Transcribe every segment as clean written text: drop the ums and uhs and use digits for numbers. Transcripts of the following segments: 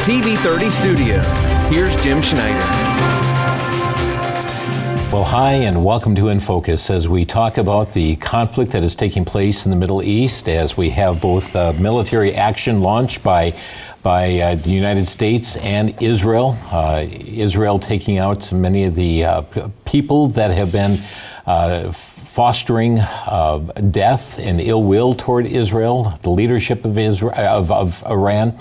TV30 studio. Here's Jim Schneider. Well, hi, and welcome to inFocus as we talk about the conflict that is taking place in the Middle East, as we have both military action launched by the United States and Israel. Israel taking out many of the people that have been fostering death and ill will toward Israel, the leadership of Iran.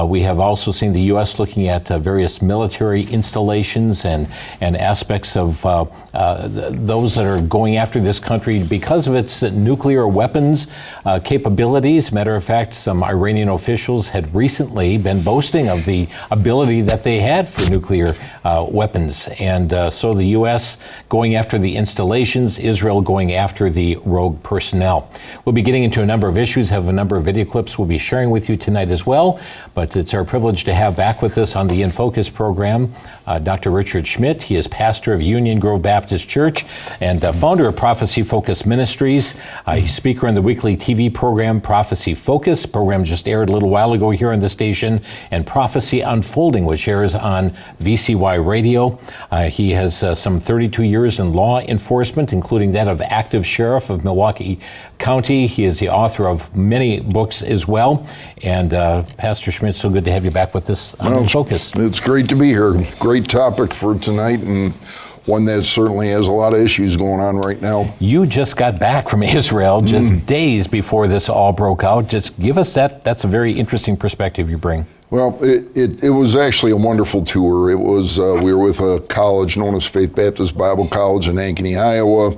We have also seen the U.S. looking at various military installations and aspects of those that are going after this country because of its nuclear weapons capabilities. Matter of fact, some Iranian officials had recently been boasting of the ability that they had for nuclear weapons. And so the U.S. going after the installations, Israel going after the rogue personnel. We'll be getting into a number of issues, have a number of video clips we'll be sharing with you tonight as well, but it's our privilege to have back with us on the inFocus program Dr. Richard Schmidt. He is pastor of Union Grove Baptist Church and founder of Prophecy Focus Ministries. He's speaker on the weekly TV program Prophecy Focus. Program just aired a little while ago here on the station, and Prophecy Unfolding, which airs on VCY Radio. He has some 32 years in law enforcement, including that of active sheriff of Milwaukee County. He is the author of many books as well. And Pastor Schmidt, so good to have you back with us on inFocus. It's great to be here. Great topic for tonight, and one that certainly has a lot of issues going on right now. You just got back from Israel just days before this all broke out. Just give us that. That's a very interesting perspective you bring. Well, it was actually a wonderful tour. It was, we were with a college known as Faith Baptist Bible College in Ankeny, Iowa.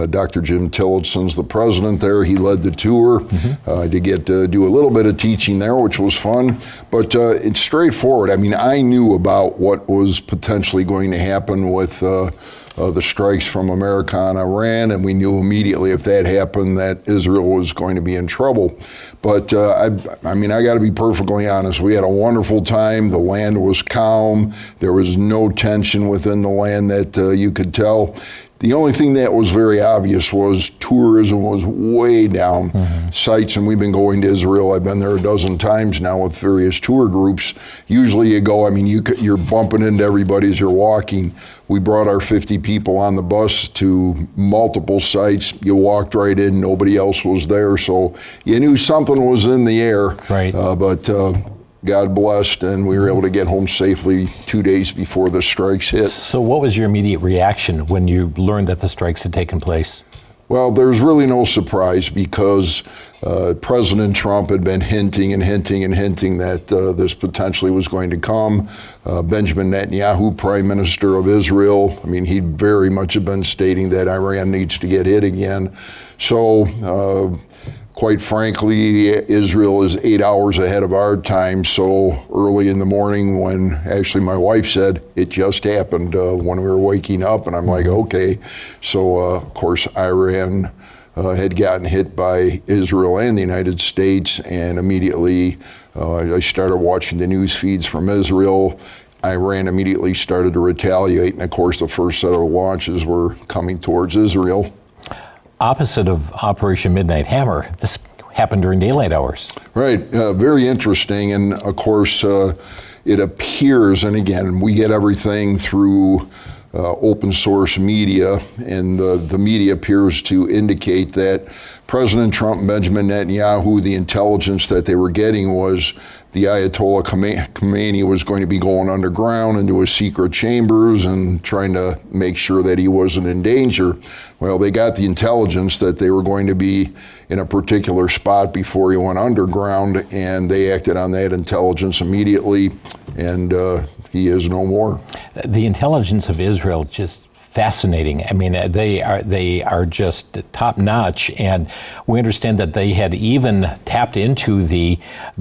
Dr. Jim Tillotson's the president there. He led the tour. I did get to do a little bit of teaching there, which was fun. But it's straightforward. I mean, I knew about what was potentially going to happen with the strikes from America on Iran, and we knew immediately if that happened that Israel was going to be in trouble. But I mean, I got to be perfectly honest. We had a wonderful time. The land was calm. There was no tension within the land that you could tell. The only thing that was very obvious was tourism was way down. Sites, and we've been going to Israel. I've been there a dozen times now with various tour groups. Usually you go, I mean, you're bumping into everybody as you're walking. We brought our 50 people on the bus to multiple sites. You walked right in, nobody else was there. So you knew something was in the air. Right. But God blessed, and we were able to get home safely 2 days before the strikes hit. So what was your immediate reaction when you learned that the strikes had taken place? Well, there's really no surprise because President Trump had been hinting that this potentially was going to come. Benjamin Netanyahu, Prime Minister of Israel, I mean, he very much had been stating that Iran needs to get hit again. So, quite frankly, Israel is 8 hours ahead of our time, so early in the morning when actually my wife said it just happened when we were waking up, and I'm like, okay. So, of course, Iran had gotten hit by Israel and the United States, and immediately I started watching the news feeds from Israel. Iran immediately started to retaliate, and of course the first set of launches were coming towards Israel. Opposite of Operation Midnight Hammer, this happened during daylight hours. Right, very interesting, and of course it appears, and again, we get everything through open source media, and the media appears to indicate that President Trump and Benjamin Netanyahu, the intelligence that they were getting was the Ayatollah Khomeini was going to be going underground into his secret chambers and trying to make sure that he wasn't in danger. Well, they got the intelligence that they were going to be in a particular spot before he went underground, and they acted on that intelligence immediately, and he is no more. The intelligence of Israel just fascinating. I mean, they are just top notch, and we understand that they had even tapped into the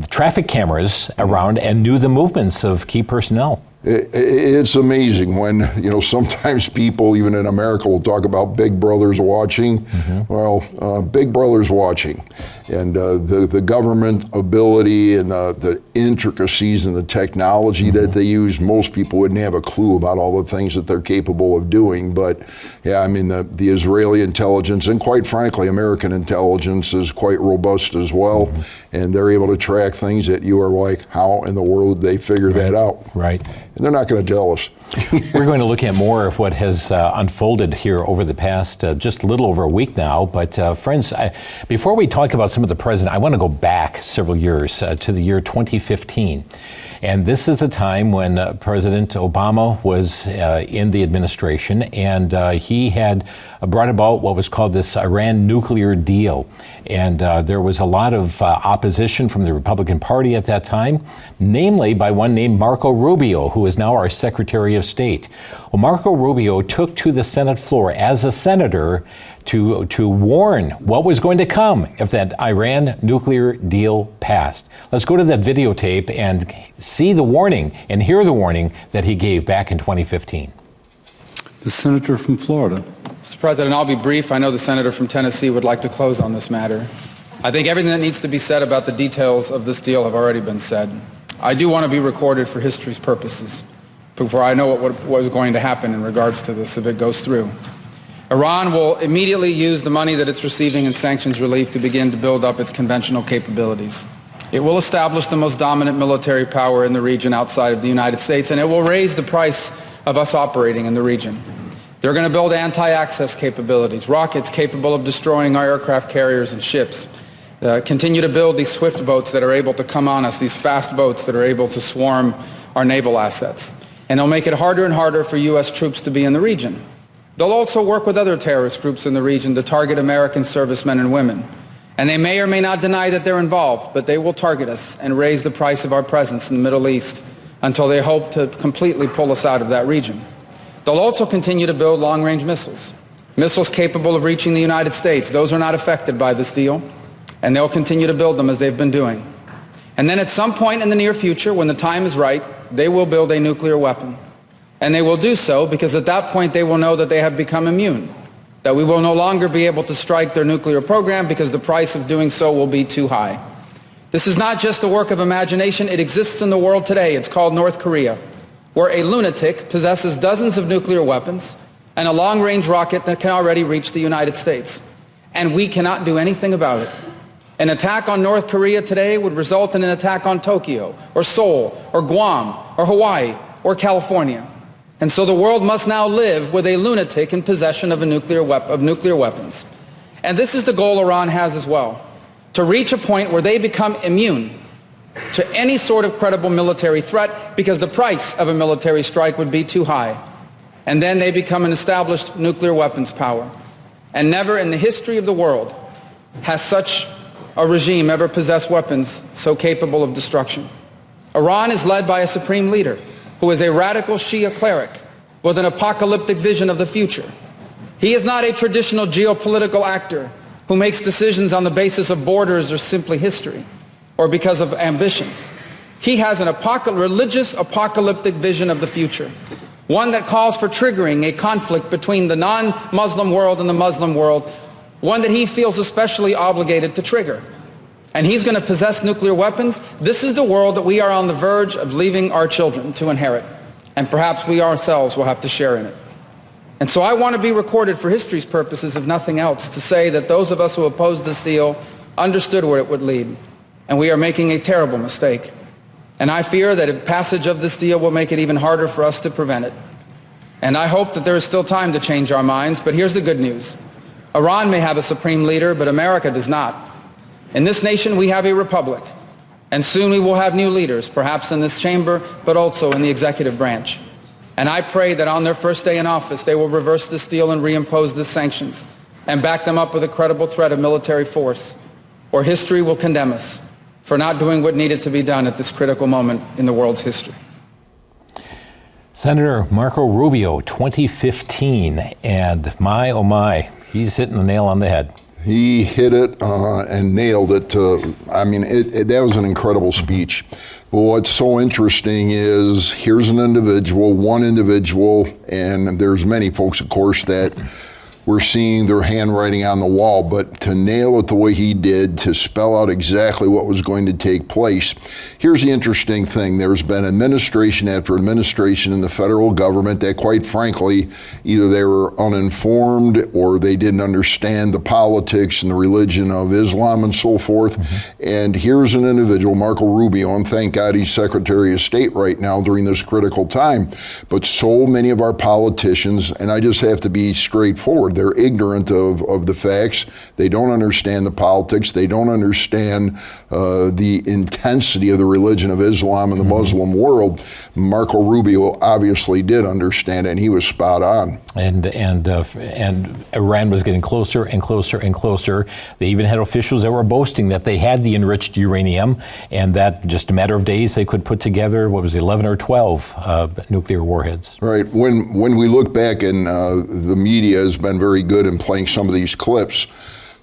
traffic cameras around and knew the movements of key personnel. It's amazing when, sometimes people, even in America, will talk about Big Brother's watching. Mm-hmm. Well, Big Brother's watching. And the government ability and the intricacies and the technology mm-hmm. that they use, most people wouldn't have a clue about all the things that they're capable of doing. But yeah, I mean, the Israeli intelligence and quite frankly, American intelligence is quite robust as well. Mm-hmm. And they're able to track things that you are like, how in the world did they figure that out? Right. And they're not going to tell us. We're going to look at more of what has unfolded here over the past just a little over a week now. But friends, before we talk about some of the president, I want to go back several years to the year 2015. And this is a time when President Obama was in the administration, and he had brought about what was called this Iran nuclear deal. And there was a lot of opposition from the Republican Party at that time, namely by one named Marco Rubio, who is now our Secretary of State. Well, Marco Rubio took to the Senate floor as a senator to warn what was going to come if that Iran nuclear deal passed. Let's go to that videotape and see the warning and hear the warning that he gave back in 2015. The senator from Florida. Mr. President, I'll be brief. I know the senator from Tennessee would like to close on this matter. I think everything that needs to be said about the details of this deal have already been said. I do want to be recorded for history's purposes before I know what was going to happen in regards to this if it goes through. Iran will immediately use the money that it's receiving in sanctions relief to begin to build up its conventional capabilities. It will establish the most dominant military power in the region outside of the United States, and it will raise the price of us operating in the region. They're going to build anti-access capabilities, rockets capable of destroying our aircraft carriers and ships, continue to build these swift boats that are able to come on us, these fast boats that are able to swarm our naval assets. And they'll make it harder and harder for U.S. troops to be in the region. They'll also work with other terrorist groups in the region to target American servicemen and women. And they may or may not deny that they're involved, but they will target us and raise the price of our presence in the Middle East until they hope to completely pull us out of that region. They'll also continue to build long-range missiles, missiles capable of reaching the United States. Those are not affected by this deal, and they'll continue to build them as they've been doing. And then at some point in the near future, when the time is right, they will build a nuclear weapon. And they will do so because at that point they will know that they have become immune, that we will no longer be able to strike their nuclear program because the price of doing so will be too high. This is not just a work of imagination. It exists in the world today. It's called North Korea, where a lunatic possesses dozens of nuclear weapons and a long-range rocket that can already reach the United States. And we cannot do anything about it. An attack on North Korea today would result in an attack on Tokyo, or Seoul, or Guam, or Hawaii, or California. And so the world must now live with a lunatic in possession of nuclear weapons. And this is the goal Iran has as well, to reach a point where they become immune to any sort of credible military threat because the price of a military strike would be too high. And then they become an established nuclear weapons power. And never in the history of the world has such a regime ever possessed weapons so capable of destruction. Iran is led by a supreme leader who is a radical Shia cleric with an apocalyptic vision of the future. He is not a traditional geopolitical actor who makes decisions on the basis of borders or simply history or because of ambitions. He has an religious apocalyptic vision of the future, one that calls for triggering a conflict between the non-Muslim world and the Muslim world, one that he feels especially obligated to trigger. And he's going to possess nuclear weapons. This is the world that we are on the verge of leaving our children to inherit. And perhaps we ourselves will have to share in it. And so I want to be recorded for history's purposes, if nothing else, to say that those of us who opposed this deal understood where it would lead. And we are making a terrible mistake. And I fear that a passage of this deal will make it even harder for us to prevent it. And I hope that there is still time to change our minds. But here's the good news. Iran may have a supreme leader, but America does not. In this nation, we have a republic, and soon we will have new leaders, perhaps in this chamber, but also in the executive branch. And I pray that on their first day in office, they will reverse this deal and reimpose the sanctions and back them up with a credible threat of military force, or history will condemn us for not doing what needed to be done at this critical moment in the world's history. Senator Marco Rubio, 2015, and my, oh my, he's hitting the nail on the head. He hit it and nailed it. That was an incredible speech. But what's so interesting is here's an individual, one individual, and there's many folks, of course, that we're seeing their handwriting on the wall, but to nail it the way he did, to spell out exactly what was going to take place. Here's the interesting thing. There's been administration after administration in the federal government that, quite frankly, either they were uninformed or they didn't understand the politics and the religion of Islam and so forth. And here's an individual, Marco Rubio, and thank God he's Secretary of State right now during this critical time. But so many of our politicians, and I just have to be straightforward, they're ignorant of the facts. They don't understand the politics. They don't understand the intensity of the religion of Islam in the Muslim world. Marco Rubio obviously did understand it, and he was spot on. And Iran was getting closer and closer and closer. They even had officials that were boasting that they had the enriched uranium, and that just a matter of days they could put together, 11 or 12 nuclear warheads. Right. When we look back, and the media has been very good in playing some of these clips,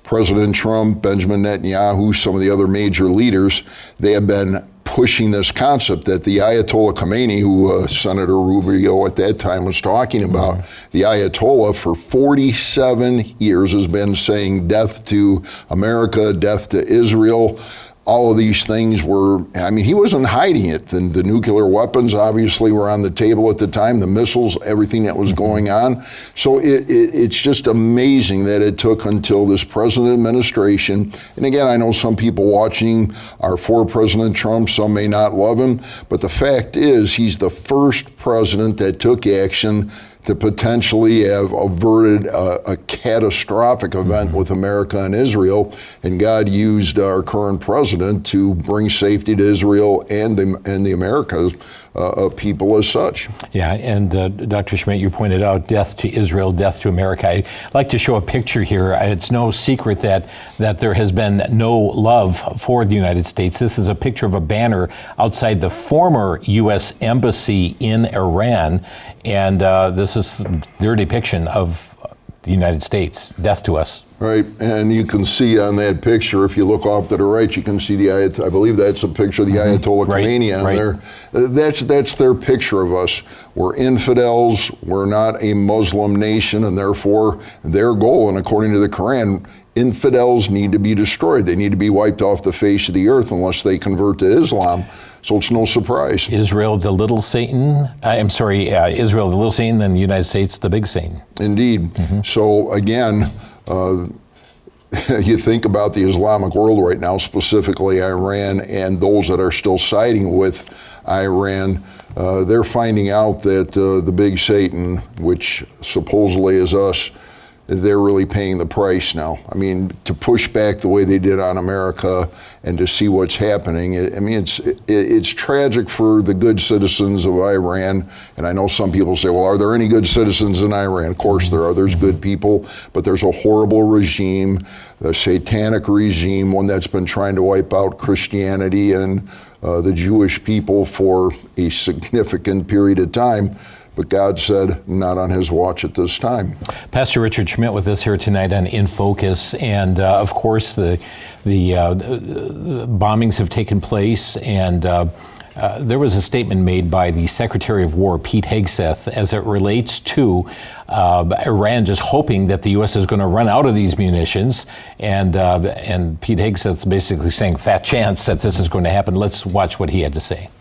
President Trump, Benjamin Netanyahu, some of the other major leaders, they have been pushing this concept that the Ayatollah Khomeini, who Senator Rubio at that time was talking about, the Ayatollah for 47 years has been saying death to America, death to Israel. All of these things were, he wasn't hiding it. The nuclear weapons obviously were on the table at the time, the missiles, everything that was going on. So it's just amazing that it took until this present administration, and again, I know some people watching are for President Trump, some may not love him, but the fact is he's the first president that took action to potentially have averted a catastrophic event with America and Israel, and God used our current president to bring safety to Israel and the Americas people as such. Yeah, and Dr. Schmidt, you pointed out death to Israel, death to America. I'd like to show a picture here. It's no secret that there has been no love for the United States. This is a picture of a banner outside the former U.S. Embassy in Iran, and this is their depiction of the United States, death to us. Right, and you can see on that picture, if you look off to the right, you can see the Ayatollah, I believe that's a picture of the Ayatollah Khomeini on there. That's their picture of us. We're infidels, we're not a Muslim nation, and therefore their goal, and according to the Quran, infidels need to be destroyed. They need to be wiped off the face of the earth unless they convert to Islam. So it's no surprise. Israel, the little Satan. Israel, the little Satan, and the United States, the big Satan. Indeed. So again, you think about the Islamic world right now, specifically Iran, and those that are still siding with Iran, they're finding out that the big Satan, which supposedly is us, they're really paying the price now. To push back the way they did on America and to see what's happening, it's tragic for the good citizens of Iran. And I know some people say, well, are there any good citizens in Iran? Of course there are. There's good people, but there's a horrible regime, a satanic regime, one that's been trying to wipe out Christianity and the Jewish people for a significant period of time. But God said, not on his watch at this time. Pastor Richard Schmidt with us here tonight on inFocus. And of course, the bombings have taken place. And there was a statement made by the Secretary of War, Pete Hegseth, as it relates to Iran just hoping that the U.S. is going to run out of these munitions. And Pete Hegseth's basically saying, fat chance that this is going to happen. Let's watch what he had to say.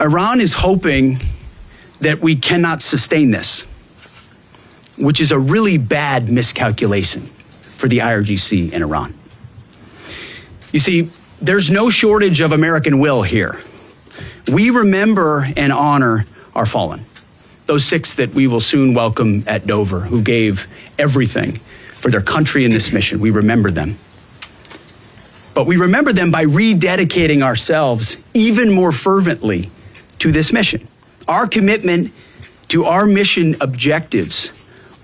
Iran is hoping that we cannot sustain this, which is a really bad miscalculation for the IRGC in Iran. You see, there's no shortage of American will here. We remember and honor our fallen, those 6 that we will soon welcome at Dover, who gave everything for their country in this mission. We remember them. But we remember them by rededicating ourselves even more fervently to this mission. Our commitment to our mission objectives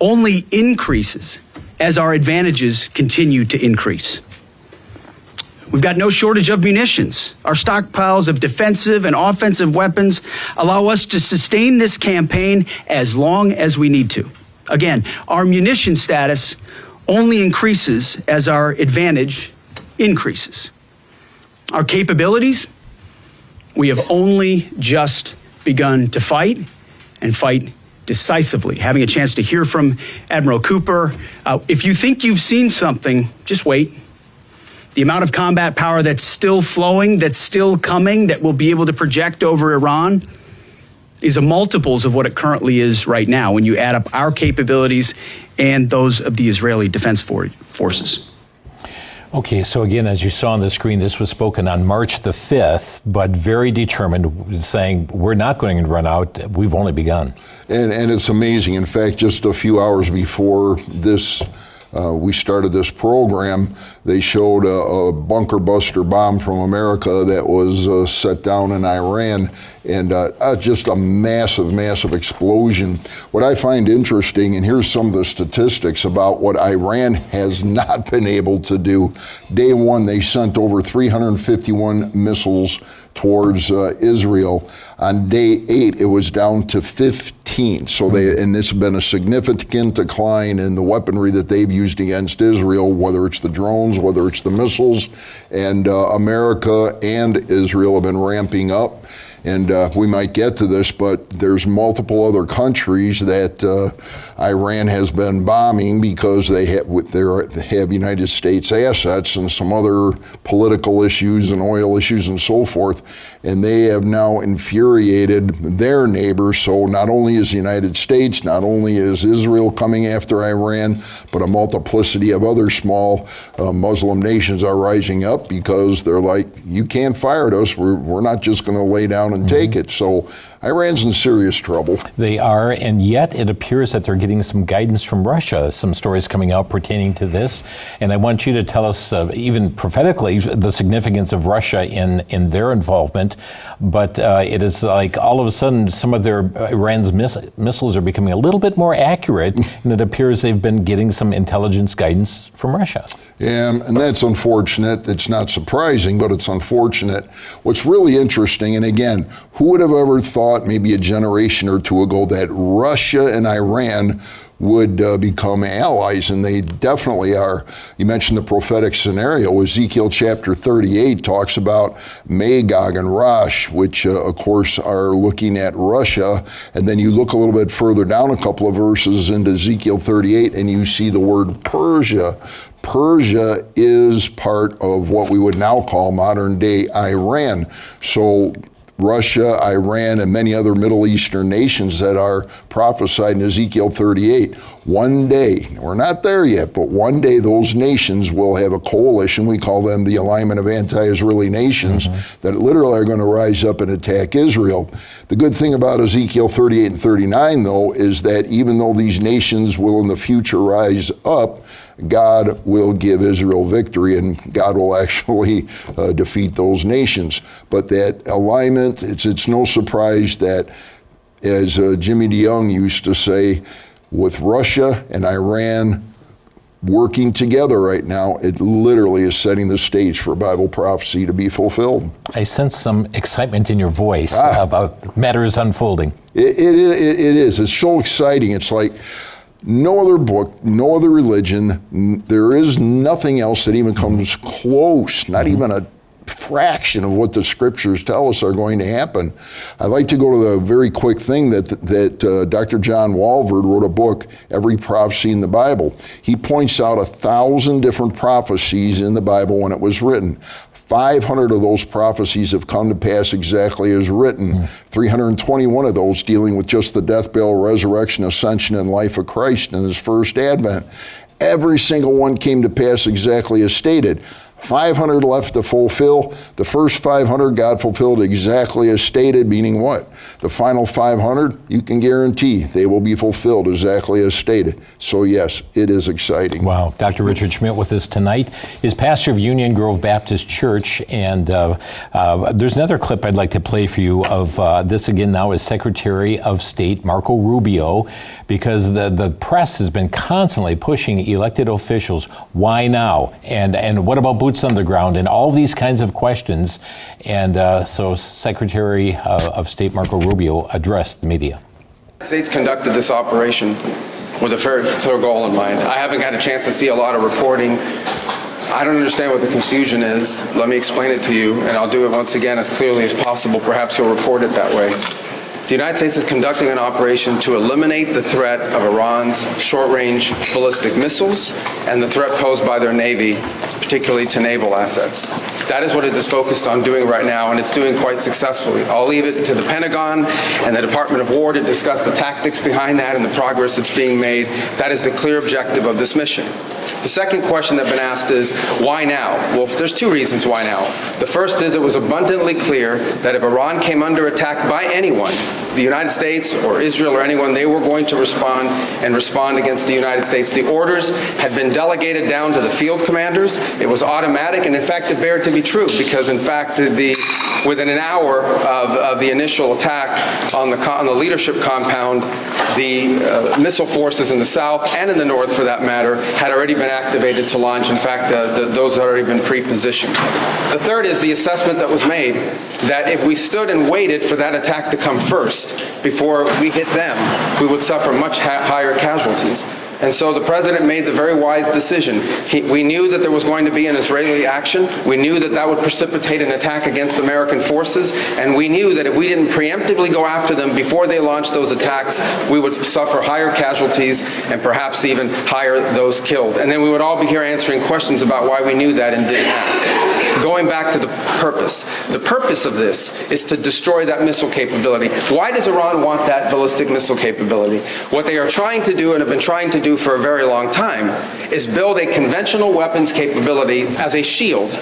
only increases as our advantages continue to increase. We've got no shortage of munitions. Our stockpiles of defensive and offensive weapons allow us to sustain this campaign as long as we need to. Again, our munition status only increases as our advantage increases. Our capabilities, we have only just begun to fight and fight decisively. Having a chance to hear from Admiral Cooper. If you think you've seen something, just wait. The amount of combat power that's still flowing, that's still coming, that we'll be able to project over Iran is a multiples of what it currently is right now when you add up our capabilities and those of the Israeli Defense Forces. Okay, so again, as you saw on the screen, this was spoken on March the 5th, but very determined, saying we're not going to run out, we've only begun. And it's amazing. In fact, just a few hours before this, we started this program, they showed a bunker buster bomb from America that was set down in Iran, and just a massive, massive explosion. What I find interesting, and here's some of the statistics about what Iran has not been able to do. Day one, they sent over 351 missiles towards Israel. On day 8, it was down to 15. So and this has been a significant decline in the weaponry that they've used against Israel, whether it's the drones, whether it's the missiles, and America and Israel have been ramping up. And we might get to this, but there's multiple other countries that Iran has been bombing because they have United States assets and some other political issues and oil issues and so forth. And they have now infuriated their neighbors. So not only is the United States, not only is Israel coming after Iran, but a multiplicity of other small Muslim nations are rising up because they're like, you can't fire at us. We're not just going to lay down and take it. So Iran's in serious trouble. They are, and yet it appears that they're getting some guidance from Russia, some stories coming out pertaining to this. And I want you to tell us, even prophetically, the significance of Russia in their involvement. But it is like all of a sudden some of Iran's missiles are becoming a little bit more accurate, and it appears they've been getting some intelligence guidance from Russia. Yeah, and that's unfortunate. It's not surprising, but it's unfortunate. What's really interesting, and again, who would have ever thought maybe a generation or two ago that Russia and Iran would become allies, and they definitely are. You mentioned the prophetic scenario. Ezekiel chapter 38 talks about Magog and Rosh, which of course are looking at Russia, and then you look a little bit further down a couple of verses into Ezekiel 38 and you see the word Persia. Persia is part of what we would now call modern day Iran. So Russia, Iran, and many other Middle Eastern nations that are prophesied in Ezekiel 38. One day, we're not there yet, but one day those nations will have a coalition. We call them the Alignment of Anti-Israeli Nations, that literally are going to rise up and attack Israel. The good thing about Ezekiel 38 and 39, though, is that even though these nations will in the future rise up, God will give Israel victory, and God will actually defeat those nations. But that alignment, it's no surprise that, as Jimmy DeYoung used to say, with Russia and Iran working together right now, it literally is setting the stage for Bible prophecy to be fulfilled. I sense some excitement in your voice about matters unfolding. It is. It's so exciting. It's like no other book, no other religion, there is nothing else that even comes close, not even a fraction of what the scriptures tell us are going to happen. I'd like to go to the very quick thing that Dr. John Walvoord wrote a book, Every Prophecy in the Bible. He points out 1,000 different prophecies in the Bible when it was written. 500 of those prophecies have come to pass exactly as written. 321 of those dealing with just the death, burial, resurrection, ascension, and life of Christ in his first advent. Every single one came to pass exactly as stated. 500 left to fulfill. The first 500 God fulfilled exactly as stated, meaning what? The final 500, you can guarantee they will be fulfilled exactly as stated. So yes, it is exciting. Wow. Dr. Richard Schmidt with us tonight is pastor of Union Grove Baptist Church, and there's another clip I'd like to play for you of this again now is Secretary of State Marco Rubio, because the press has been constantly pushing elected officials, why now? And what about boots on the ground, and all these kinds of questions. And so Secretary of State Marco Rubio addressed the media. The States conducted this operation with a very clear goal in mind. I haven't had a chance to see a lot of reporting. I don't understand what the confusion is. Let me explain it to you, and I'll do it once again as clearly as possible. Perhaps you'll report it that way. The United States is conducting an operation to eliminate the threat of Iran's short-range ballistic missiles and the threat posed by their Navy, particularly to naval assets. That is what it is focused on doing right now, and it's doing quite successfully. I'll leave it to the Pentagon and the Department of War to discuss the tactics behind that and the progress that's being made. That is the clear objective of this mission. The second question that's been asked is, why now? Well, there's two reasons why now. The first is it was abundantly clear that if Iran came under attack by anyone, the United States or Israel or anyone, they were going to respond against the United States. The orders had been delegated down to the field commanders. It was automatic, and in fact, it bared to be true, because in fact, within an hour of the initial attack on the leadership compound, the missile forces in the south and in the north, for that matter, had already been activated to launch. In fact, those had already been pre-positioned. The third is the assessment that was made that if we stood and waited for that attack to come first, before we hit them, we would suffer much higher casualties. And so the president made the very wise decision. We knew that there was going to be an Israeli action. We knew that that would precipitate an attack against American forces. And we knew that if we didn't preemptively go after them before they launched those attacks, we would suffer higher casualties and perhaps even higher those killed. And then we would all be here answering questions about why we knew that and didn't act. Going back to the purpose. The purpose of this is to destroy that missile capability. Why does Iran want that ballistic missile capability? What they are trying to do and have been trying to do for a very long time is build a conventional weapons capability as a shield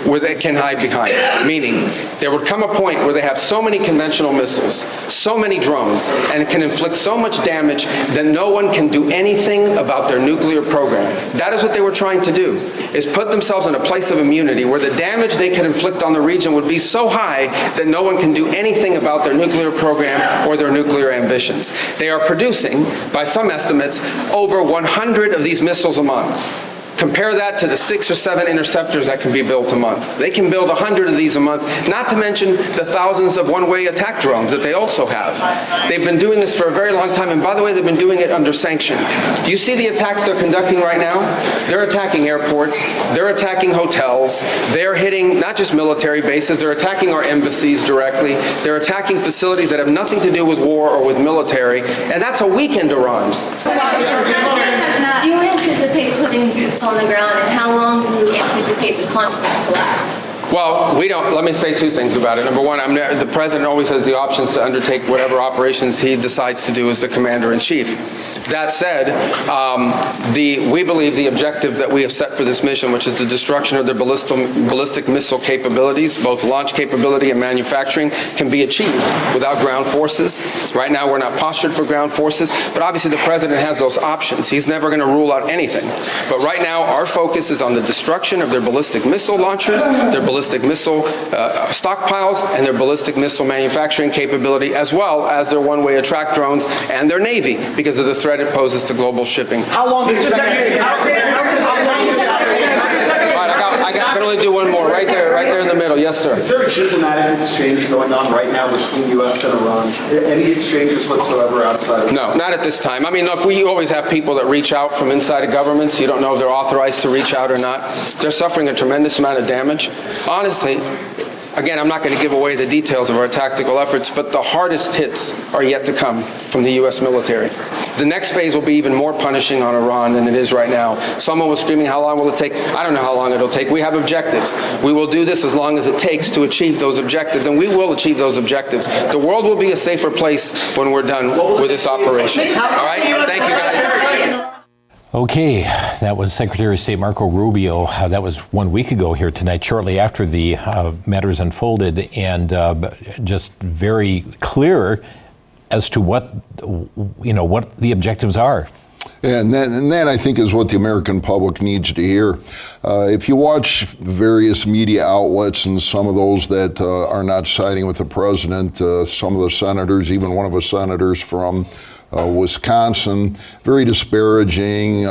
where they can hide behind. Meaning, there would come a point where they have so many conventional missiles, so many drones, and it can inflict so much damage that no one can do anything about their nuclear program. That is what they were trying to do, is put themselves in a place of immunity where the damage they could inflict on the region would be so high that no one can do anything about their nuclear program or their nuclear ambitions. They are producing, by some estimates, over 100 of these missiles a month. Compare that to the 6 or 7 interceptors that can be built a month. They can build 100 of these a month, not to mention the thousands of one-way attack drones that they also have. They've been doing this for a very long time, and by the way, they've been doing it under sanction. You see the attacks they're conducting right now? They're attacking airports, they're attacking hotels, they're hitting not just military bases, they're attacking our embassies directly, they're attacking facilities that have nothing to do with war or with military, and that's a weekend Iran. Do you anticipate putting boots on the ground, and how long do you anticipate the conflict to last? Well, we don't. Let me say two things about it. Number one, the president always has the options to undertake whatever operations he decides to do as the commander-in-chief. That said, we believe the objective that we have set for this mission, which is the destruction of their ballistic missile capabilities, both launch capability and manufacturing, can be achieved without ground forces. Right now, we're not postured for ground forces, but obviously the president has those options. He's never going to rule out anything. But right now, our focus is on the destruction of their ballistic missile launchers, their ballistic missile stockpiles, and their ballistic missile manufacturing capability, as well as their one-way attack drones and their Navy, because of the threat it poses to global shipping. How long is it? I can only do one more, right there in the middle. Yes, sir. Is there a diplomatic exchange going on right now between U.S. and Iran? Any exchanges whatsoever outside of No, not at this time. I mean, look, we always have people that reach out from inside of governments. You don't know if they're authorized to reach out or not. They're suffering a tremendous amount of damage. Honestly, again, I'm not going to give away the details of our tactical efforts, but the hardest hits are yet to come from the U.S. military. The next phase will be even more punishing on Iran than it is right now. Someone was screaming, how long will it take? I don't know how long it'll take. We have objectives. We will do this as long as it takes to achieve those objectives, and we will achieve those objectives. The world will be a safer place when we're done with this operation. All right? Thank you, guys. Okay, that was Secretary of State Marco Rubio. That was 1 week ago here tonight, shortly after the matters unfolded, and just very clear as to what the objectives are. And that, I think, is what the American public needs to hear. If you watch various media outlets and some of those that are not siding with the president, some of the senators, even one of the senators from Wisconsin, very disparaging,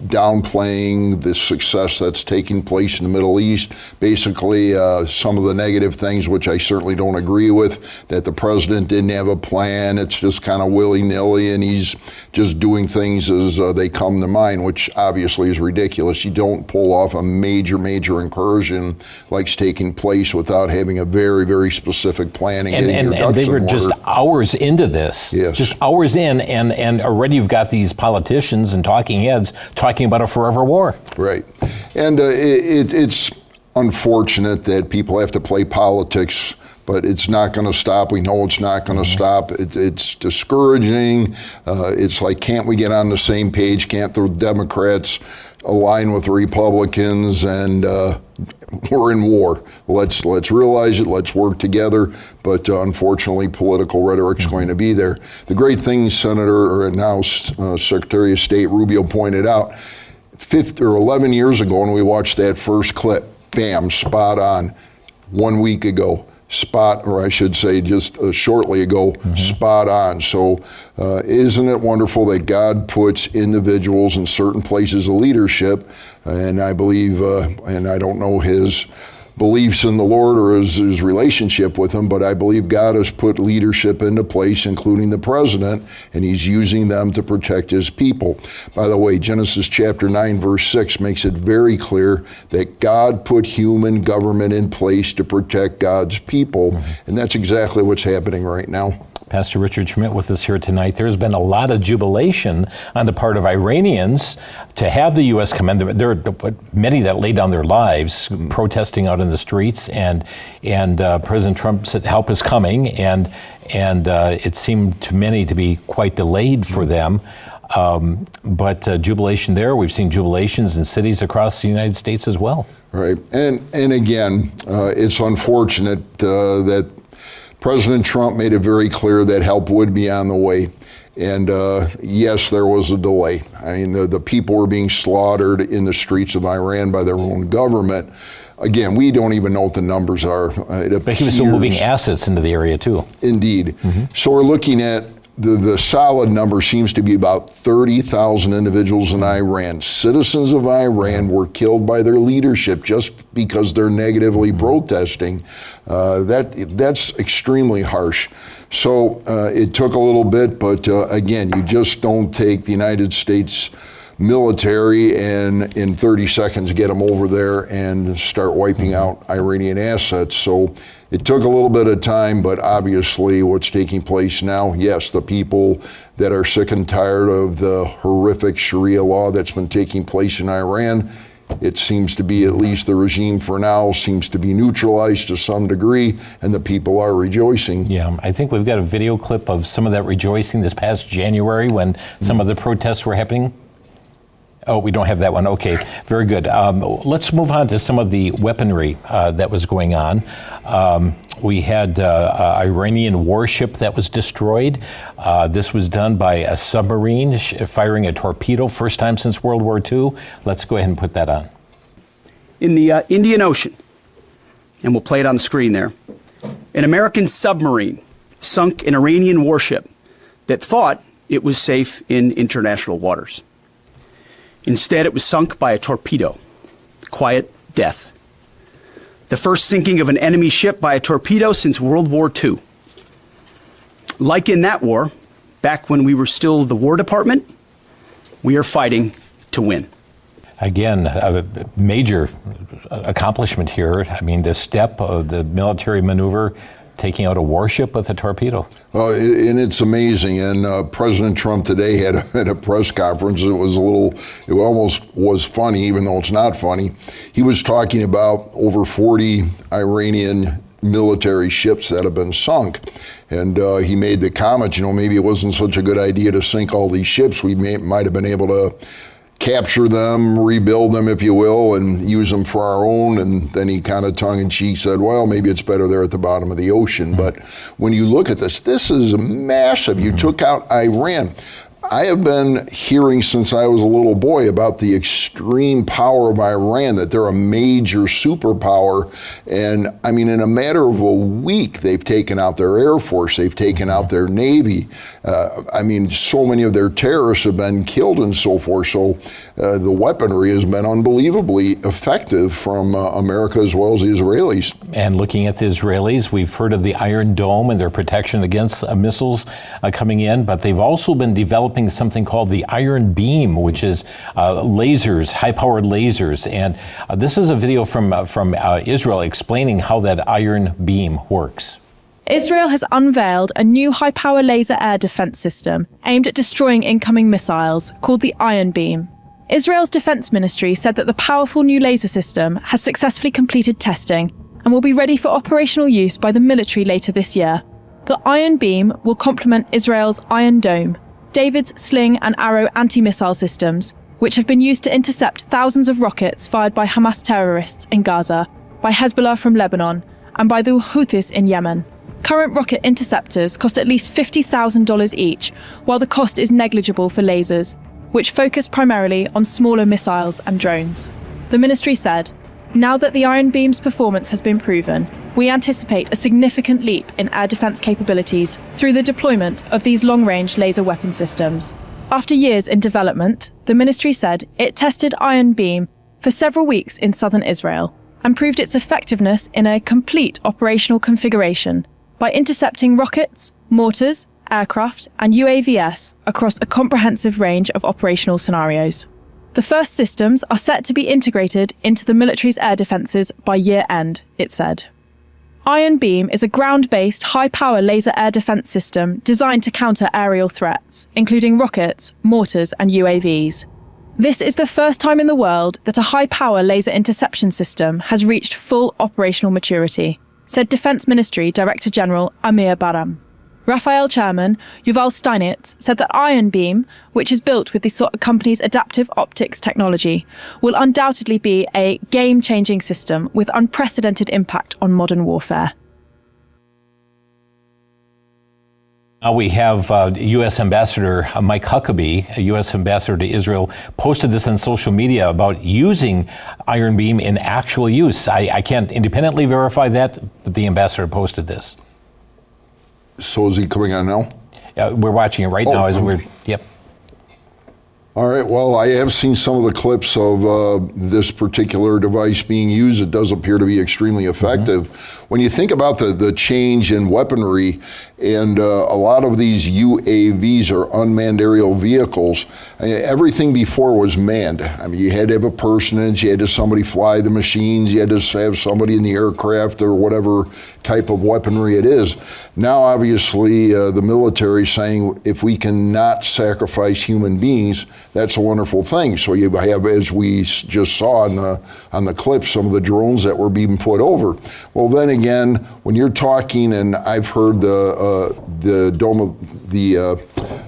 downplaying the success that's taking place in the Middle East. Basically, some of the negative things, which I certainly don't agree with, that the president didn't have a plan. It's just kind of willy-nilly, and he's just doing things as they come to mind, which obviously is ridiculous. You don't pull off a major incursion like's taking place without having a very specific plan and getting your ducks in order. And they were just hours into this. Yes. Just hours in, and already you've got these politicians and talking heads talking about a forever war. Right. And it's unfortunate that people have to play politics, but it's not going to stop. We know it's not going to stop. It's discouraging. It's like, can't we get on the same page? Can't the Democrats align with the Republicans, and we're in war? Let's realize it. Let's work together. But unfortunately, political rhetoric's going to be there. The great thing Senator, or now Secretary of State Rubio pointed out, 11 years ago when we watched that first clip, bam, spot on. 1 week ago, or I should say just shortly ago, spot on. So isn't it wonderful that God puts individuals in certain places of leadership? And I believe, and I don't know his beliefs in the Lord or his relationship with him, but I believe God has put leadership into place, including the president, and he's using them to protect his people. By the way, Genesis chapter 9, verse 6 makes it very clear that God put human government in place to protect God's people, and that's exactly what's happening right now. Pastor Richard Schmidt with us here tonight. There's been a lot of jubilation on the part of Iranians to have the U.S. come in. There are many that laid down their lives protesting out in the streets, and President Trump said help is coming, and it seemed to many to be quite delayed for them. But jubilation there. We've seen jubilations in cities across the United States as well. Right, and again, it's unfortunate that President Trump made it very clear that help would be on the way. And yes, there was a delay. I mean, the people were being slaughtered in the streets of Iran by their own government. Again, we don't even know what the numbers are. But he was still moving assets into the area too. Indeed. So we're looking at the solid number seems to be about 30,000 individuals in Iran. Citizens of Iran were killed by their leadership just because they're negatively protesting. That's extremely harsh. So it took a little bit, but again, you just don't take the United States military and in 30 seconds get them over there and start wiping out Iranian assets. So it took a little bit of time, but obviously what's taking place now, yes, the people that are sick and tired of the horrific Sharia law that's been taking place in Iran, it seems to be, at least the regime for now, seems to be neutralized to some degree, and the people are rejoicing. Yeah, I think we've got a video clip of some of that rejoicing this past January when some of the protests were happening. Oh, we don't have that one. Okay, very good. Let's move on to some of the weaponry that was going on. We had Iranian warship that was destroyed. This was done by a submarine firing a torpedo, first time since World War II. Let's go ahead and put that on. In the Indian Ocean, and we'll play it on the screen there, an American submarine sunk an Iranian warship that thought it was safe in international waters. Instead, it was sunk by a torpedo. Quiet death. The first sinking of an enemy ship by a torpedo since World War II. Like in that war, back when we were still the War Department, we are fighting to win. Again, a major accomplishment here. I mean, the step of the military maneuver, taking out a warship with a torpedo. Well, and it's amazing. And President Trump today had a press conference. It almost was funny, even though it's not funny. He was talking about over 40 Iranian military ships that have been sunk. And he made the comment, maybe it wasn't such a good idea to sink all these ships. We might have been able to capture them, rebuild them, if you will, and use them for our own. And then he kind of tongue-in-cheek said, well, maybe it's better there at the bottom of the ocean. But when you look at this is massive. You took out Iran. I have been hearing since I was a little boy about the extreme power of Iran, that they're a major superpower. And I mean, in a matter of a week, they've taken out their Air Force, they've taken out their Navy. I mean, so many of their terrorists have been killed and so forth. So the weaponry has been unbelievably effective from America as well as the Israelis. And looking at the Israelis, we've heard of the Iron Dome and their protection against missiles coming in, but they've also been developing something called the Iron Beam, which is lasers, high-powered lasers. And this is a video from Israel explaining how that Iron Beam works. Israel has unveiled a new high-power laser air defense system aimed at destroying incoming missiles called the Iron Beam. Israel's defense ministry said that the powerful new laser system has successfully completed testing and will be ready for operational use by the military later this year. The Iron Beam will complement Israel's Iron Dome, David's sling and arrow anti-missile systems, which have been used to intercept thousands of rockets fired by Hamas terrorists in Gaza, by Hezbollah from Lebanon, and by the Houthis in Yemen. Current rocket interceptors cost at least $50,000 each, while the cost is negligible for lasers, which focus primarily on smaller missiles and drones. The ministry said, "Now that the Iron Beam's performance has been proven, we anticipate a significant leap in air defense capabilities through the deployment of these long-range laser weapon systems." After years in development, the ministry said it tested Iron Beam for several weeks in southern Israel and proved its effectiveness in a complete operational configuration by intercepting rockets, mortars, aircraft, and UAVs across a comprehensive range of operational scenarios. The first systems are set to be integrated into the military's air defences by year end, it said. Iron Beam is a ground-based, high-power laser air defense system designed to counter aerial threats, including rockets, mortars, and UAVs. This is the first time in the world that a high-power laser interception system has reached full operational maturity, said Defense Ministry Director General Amir Baram. Rafael Chairman Yuval Steinitz said that Iron Beam, which is built with the company's adaptive optics technology, will undoubtedly be a game-changing system with unprecedented impact on modern warfare. Now we have U.S. Ambassador Mike Huckabee, a U.S. Ambassador to Israel, posted this on social media about using Iron Beam in actual use. I can't independently verify that, but the ambassador posted this. So is he coming on now? We're watching it right now as we're, yep. All right, well, I have seen some of the clips of this particular device being used. It does appear to be extremely effective. When you think about the change in weaponry, and a lot of these UAVs are unmanned aerial vehicles, everything before was manned. I mean, you had to have a personage, you had to somebody fly the machines, you had to have somebody in the aircraft or whatever type of weaponry it is. Now, obviously, the military is saying if we cannot sacrifice human beings, that's a wonderful thing. So you have, as we just saw on the clip, some of the drones that were being put over. Well, then again, when you're talking, and I've heard the dome, the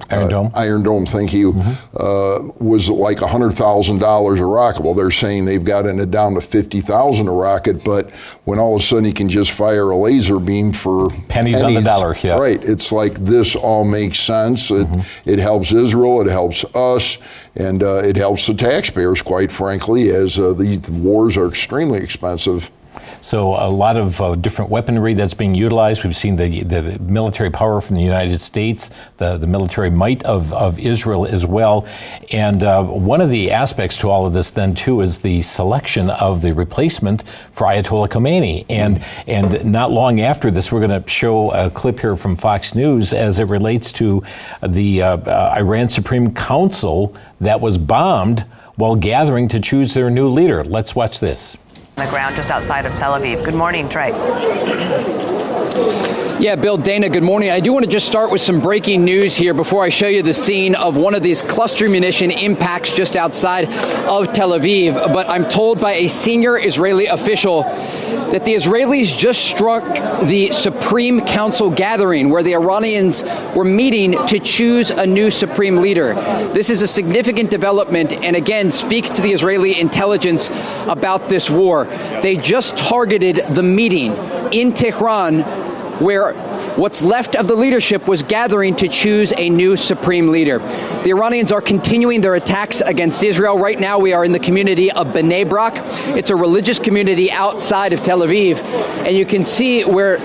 Iron Dome. Iron Dome, thank you, was like $100,000 a rocket. Well, they're saying they've gotten it down to $50,000 a rocket, but when all of a sudden you can just fire a laser beam for pennies on the dollar, yeah. Right, it's like this all makes sense. It helps Israel, it helps us, and it helps the taxpayers, quite frankly, as the wars are extremely expensive. So a lot of different weaponry that's being utilized. We've seen the military power from the United States, the military might of Israel as well. And one of the aspects to all of this then too is the selection of the replacement for Ayatollah Khomeini. And not long after this, we're going to show a clip here from Fox News as it relates to the Iran Supreme Council that was bombed while gathering to choose their new leader. Let's watch this. On the ground just outside of Tel Aviv. Good morning, Trey. Yeah, Bill, Dana, good morning. I do want to just start with some breaking news here before I show you the scene of one of these cluster munition impacts just outside of Tel Aviv. But I'm told by a senior Israeli official that the Israelis just struck the Supreme Council gathering where the Iranians were meeting to choose a new supreme leader. This is a significant development and again speaks to the Israeli intelligence about this war. They just targeted the meeting in Tehran where what's left of the leadership was gathering to choose a new supreme leader. The Iranians are continuing their attacks against Israel. Right now we are in the community of Bnei Brak. It's a religious community outside of Tel Aviv. And you can see where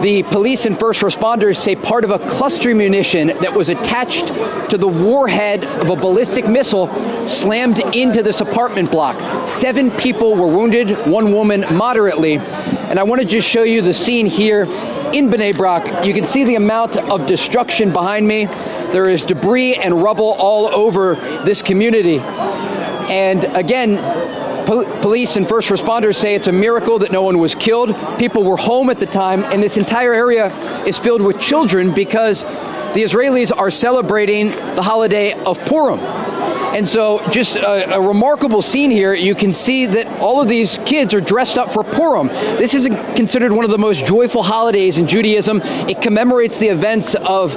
the police and first responders say part of a cluster munition that was attached to the warhead of a ballistic missile slammed into this apartment block. 7 people were wounded, 1 woman moderately. And I want to just show you the scene here in Bnei Brak. You can see the amount of destruction behind me. There is debris and rubble all over this community. And again, police and first responders say it's a miracle that no one was killed. People were home at the time, and this entire area is filled with children because the Israelis are celebrating the holiday of Purim. And so just a remarkable scene here. You can see that all of these kids are dressed up for Purim. This is considered one of the most joyful holidays in Judaism. It commemorates the events of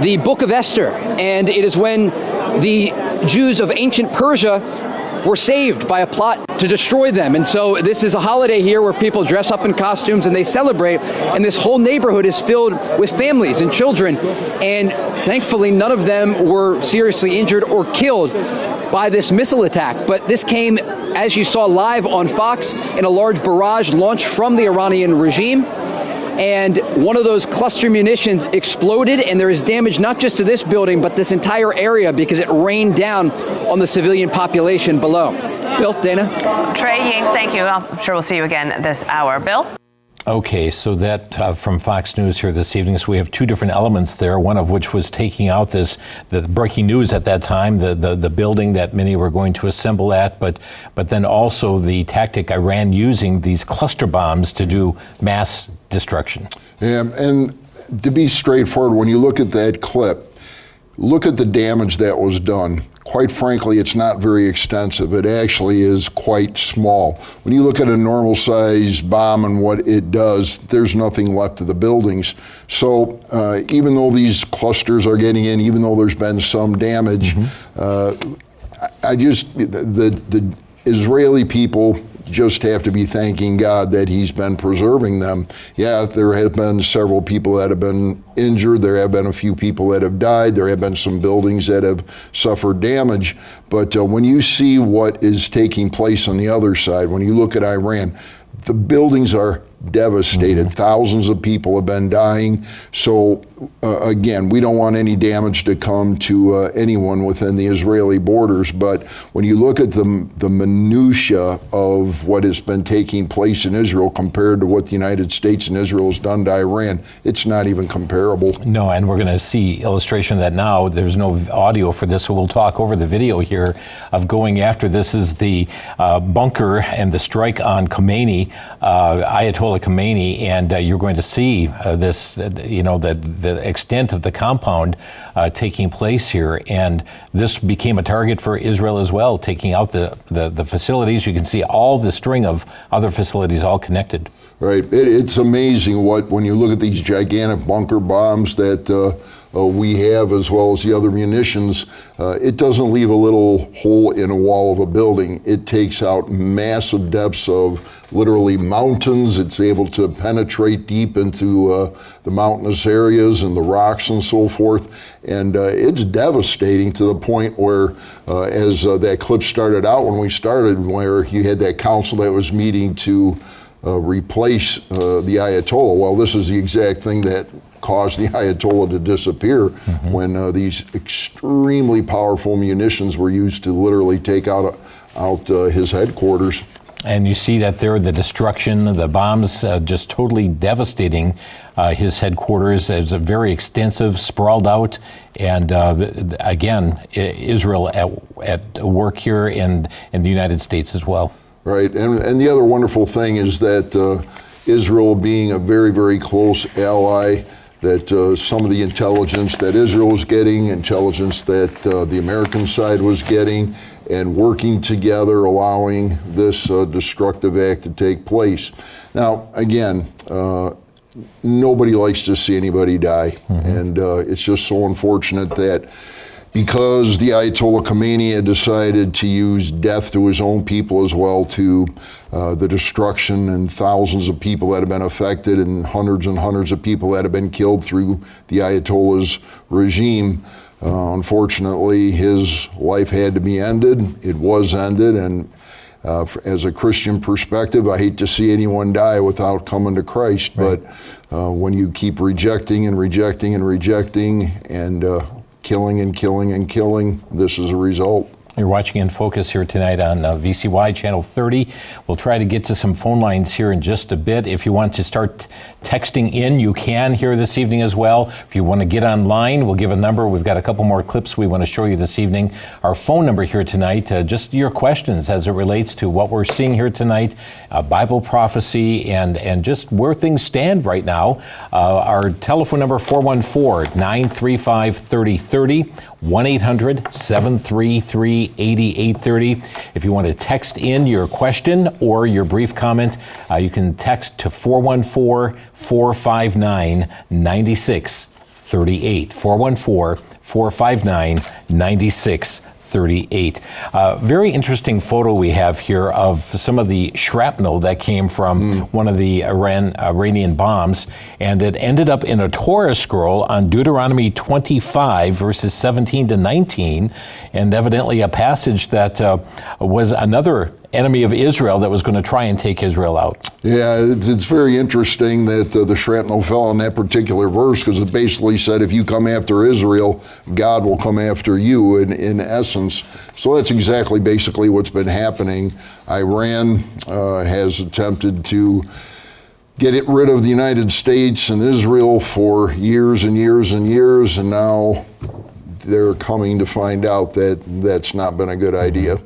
the Book of Esther, and it is when the Jews of ancient Persia were saved by a plot to destroy them. And so this is a holiday here where people dress up in costumes and they celebrate, and this whole neighborhood is filled with families and children, and thankfully none of them were seriously injured or killed by this missile attack. But this came, as you saw live on Fox, in a large barrage launched from the Iranian regime. And one of those cluster munitions exploded, and there is damage not just to this building, but this entire area because it rained down on the civilian population below. Bill, Dana? Trey Yates, thank you. I'm sure we'll see you again this hour. Bill? Okay, so that from Fox News here this evening. So we have 2 different elements there, one of which was taking out the breaking news at that time, the building that many were going to assemble at, but then also the tactic Iran using these cluster bombs to do mass destruction. Yeah, and to be straightforward, when you look at that clip, look at the damage that was done. Quite frankly, it's not very extensive. It actually is quite small. When you look at a normal size bomb and what it does, there's nothing left of the buildings. So even though these clusters are getting in, even though there's been some damage, the Israeli people just have to be thanking God that he's been preserving them. Yeah, there have been several people that have been injured. There have been a few people that have died. There have been some buildings that have suffered damage. But when you see what is taking place on the other side, when you look at Iran, the buildings are devastated. Thousands of people have been dying. So again, we don't want any damage to come to anyone within the Israeli borders. But when you look at the minutia of what has been taking place in Israel compared to what the United States and Israel has done to Iran, it's not even comparable. No, and we're going to see illustration of that now. There's no audio for this, so we'll talk over the video here of going after. This is the bunker and the strike on Khomeini, Ayatollah Khomeini, and you're going to see this, the extent of the compound taking place here. And this became a target for Israel as well, taking out the facilities. You can see all the string of other facilities all connected. Right. It's amazing when you look at these gigantic bunker bombs that we have, as well as the other munitions, it doesn't leave a little hole in a wall of a building. It takes out massive depths of literally mountains. It's able to penetrate deep into the mountainous areas and the rocks and so forth. And it's devastating to the point where, as that clip started out when we started, where you had that council that was meeting to replace the Ayatollah. Well, this is the exact thing that caused the Ayatollah to disappear when these extremely powerful munitions were used to literally take out his headquarters. And you see that there, the destruction, the bombs just totally devastating his headquarters. It's a very extensive, sprawled out, and again, Israel at work here in the United States as well. Right, and the other wonderful thing is that Israel being a very, very close ally, that some of the intelligence that Israel was getting, intelligence that the American side was getting, and working together, allowing this destructive act to take place. Now, again, nobody likes to see anybody die, and it's just so unfortunate that because the Ayatollah Khomeini had decided to use death to his own people as well, to the destruction and thousands of people that have been affected and hundreds of people that have been killed through the Ayatollah's regime. Unfortunately, his life had to be ended. It was ended, and as a Christian perspective, I hate to see anyone die without coming to Christ, right. But when you keep rejecting and rejecting and rejecting and killing and killing and killing, this is a result. You're watching inFocus here tonight on VCY Channel 30. We'll try to get to some phone lines here in just a bit. If you want to start texting in, you can here this evening as well. If you want to get online, we'll give a number. We've got a couple more clips we want to show you this evening. Our phone number here tonight, just your questions as it relates to what we're seeing here tonight, Bible prophecy, and just where things stand right now. Our telephone number, 414-935-3030. 1-800-733-8830. If you want to text in your question or your brief comment, you can text to 414-459-9638. 414-459-9638. Very interesting photo we have here of some of the shrapnel that came from one of the Iranian bombs, and it ended up in a Torah scroll on Deuteronomy 25, verses 17 to 19, and evidently a passage that was another enemy of Israel that was going to try and take Israel out. Yeah, it's very interesting that the shrapnel fell on that particular verse, because it basically said if you come after Israel, God will come after you in essence. So that's exactly basically what's been happening. Iran has attempted to get rid of the United States and Israel for years and years and years, and now they're coming to find out that that's not been a good idea.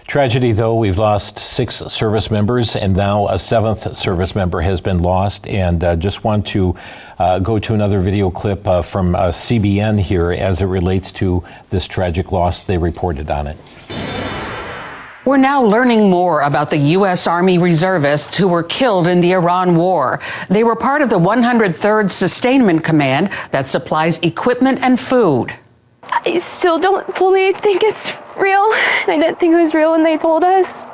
Tragedy, though, we've lost 6 service members, and now a 7th service member has been lost. And just want to go to another video clip from CBN here as it relates to this tragic loss. They reported on it. We're now learning more about the U.S. Army reservists who were killed in the Iran war. They were part of the 103rd Sustainment Command that supplies equipment and food. I still don't fully think it's real. I didn't think it was real when they told us.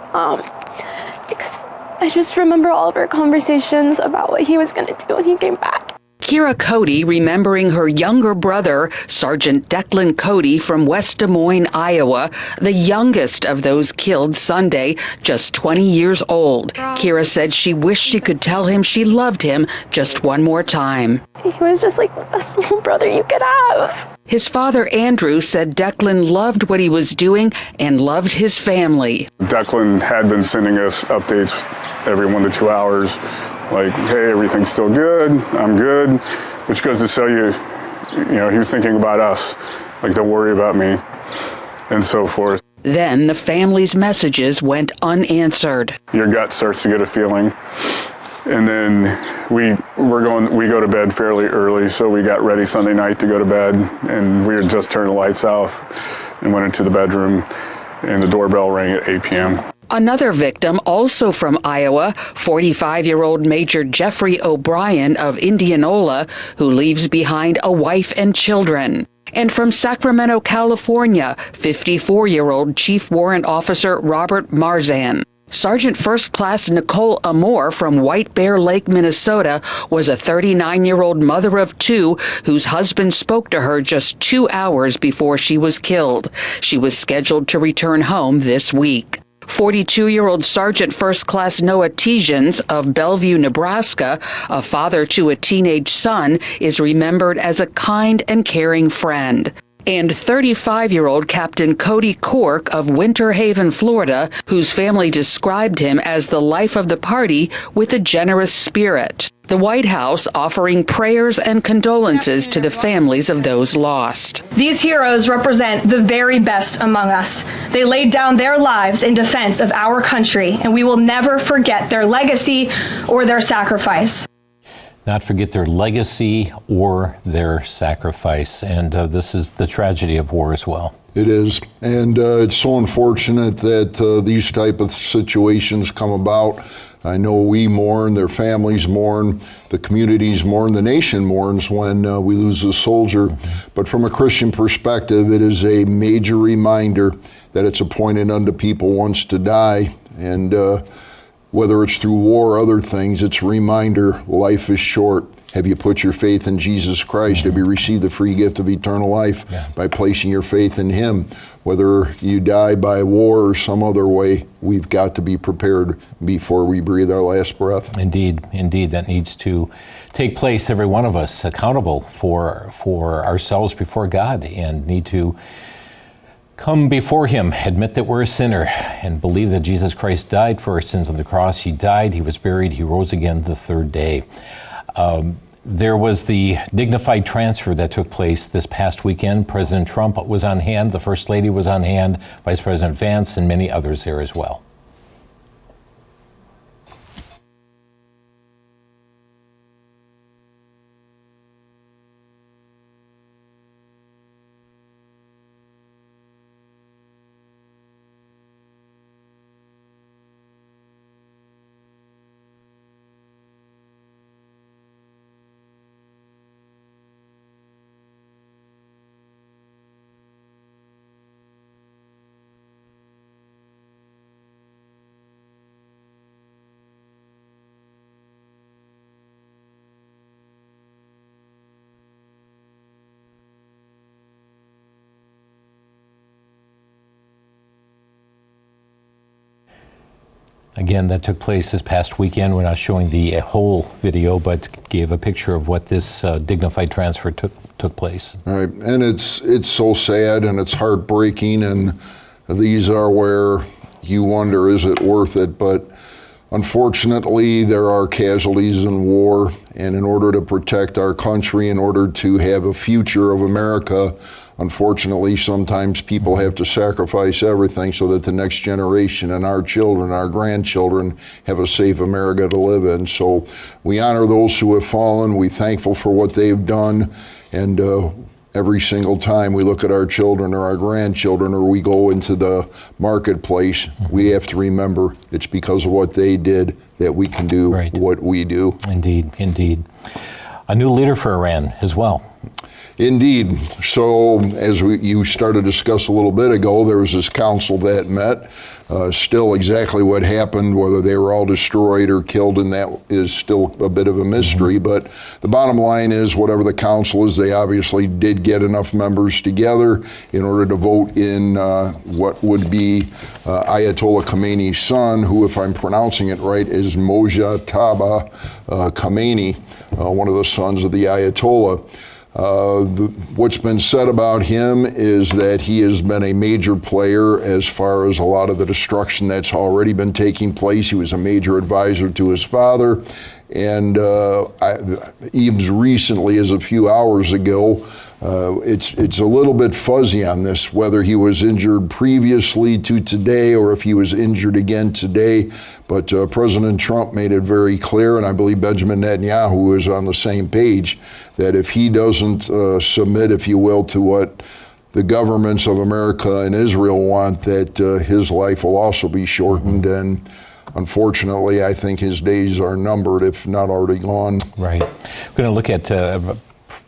Because I just remember all of our conversations about what he was going to do when he came back. Kira Cody remembering her younger brother, Sergeant Declan Cody from West Des Moines, Iowa, the youngest of those killed Sunday, just 20 years old. Kira said she wished she could tell him she loved him just one more time. He was just like the best little brother you could have. His father, Andrew, said Declan loved what he was doing and loved his family. Declan had been sending us updates every 1 to 2 hours. Like, hey, everything's still good, I'm good, which goes to show you, he was thinking about us, like, don't worry about me, and so forth. Then the family's messages went unanswered. Your gut starts to get a feeling, and then we go to bed fairly early, so we got ready Sunday night to go to bed, and we had just turned the lights off and went into the bedroom, and the doorbell rang at 8 p.m. Another victim, also from Iowa, 45-year-old Major Jeffrey O'Brien of Indianola, who leaves behind a wife and children. And from Sacramento, California, 54-year-old Chief Warrant Officer Robert Marzan. Sergeant First Class Nicole Amore from White Bear Lake, Minnesota, was a 39-year-old mother of 2 whose husband spoke to her just 2 hours before she was killed. She was scheduled to return home this week. 42-year-old Sergeant First Class Noah Tejans of Bellevue, Nebraska, a father to a teenage son, is remembered as a kind and caring friend. And 35-year-old Captain Cody Cork of Winter Haven, Florida, whose family described him as the life of the party with a generous spirit. The White House offering prayers and condolences to the families of those lost. These heroes represent the very best among us. They laid down their lives in defense of our country, and we will never forget their legacy or their sacrifice. Not forget their legacy or their sacrifice. And this is the tragedy of war as well. It is. And it's so unfortunate that these type of situations come about. I know we mourn, their families mourn, the communities mourn, the nation mourns when we lose a soldier. But from a Christian perspective, it is a major reminder that it's appointed unto people once to die. And whether it's through war or other things, it's a reminder life is short. Have you put your faith in Jesus Christ? Have you received the free gift of eternal life by placing your faith in Him? Whether you die by war or some other way, we've got to be prepared before we breathe our last breath. Indeed, that needs to take place. Every one of us accountable for ourselves before God, and need to come before Him, admit that we're a sinner, and believe that Jesus Christ died for our sins on the cross. He died, He was buried, He rose again the third day. There was the dignified transfer that took place this past weekend. President Trump was on hand, the First Lady was on hand, Vice President Vance, and many others there as well. Again, that took place this past weekend. We're not showing the whole video, but gave a picture of what this dignified transfer took place. All right, and it's so sad and it's heartbreaking, and these are where you wonder, is it worth it? But unfortunately, there are casualties in war, and in order to protect our country, in order to have a future of America, unfortunately, sometimes people have to sacrifice everything so that the next generation and our children, our grandchildren, have a safe America to live in. So we honor those who have fallen. We're thankful for what they've done. And every single time we look at our children or our grandchildren, or we go into the marketplace, we have to remember it's because of what they did that we can do what we do. Indeed. A new leader for Iran as well. Indeed. So as you started to discuss a little bit ago, there was this council that met. Still exactly what happened, whether they were all destroyed or killed, and that is still a bit of a mystery. But the bottom line is, whatever the council is, they obviously did get enough members together in order to vote in what would be Ayatollah Khamenei's son, who, if I'm pronouncing it right, is Mojtaba Khamenei, one of the sons of the Ayatollah. What's been said about him is that he has been a major player as far as a lot of the destruction that's already been taking place. He was a major advisor to his father, and even recently, as a few hours ago, it's a little bit fuzzy on this, whether he was injured previously to today or if he was injured again today. But President Trump made it very clear, and I believe Benjamin Netanyahu is on the same page, that if he doesn't submit, if you will, to what the governments of America and Israel want, that his life will also be shortened. And unfortunately, I think his days are numbered, if not already gone. Right. We're going to look at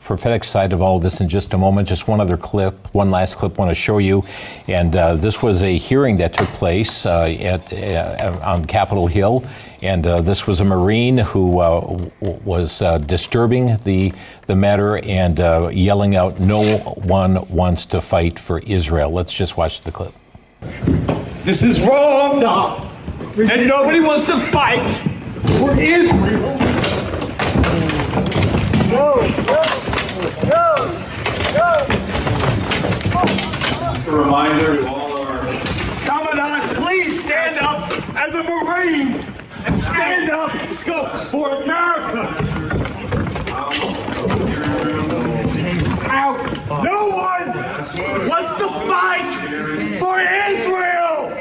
prophetic side of all of this in just a moment. Just one last clip I want to show you. And this was a hearing that took place on Capitol Hill. And this was a Marine who was disturbing the matter and yelling out, "No one wants to fight for Israel." Let's just watch the clip. This is wrong. No. And nobody wants to fight for Israel. Just a reminder to all our Commandant, please stand up as a Marine and stand up for America. No one wants to fight for Israel.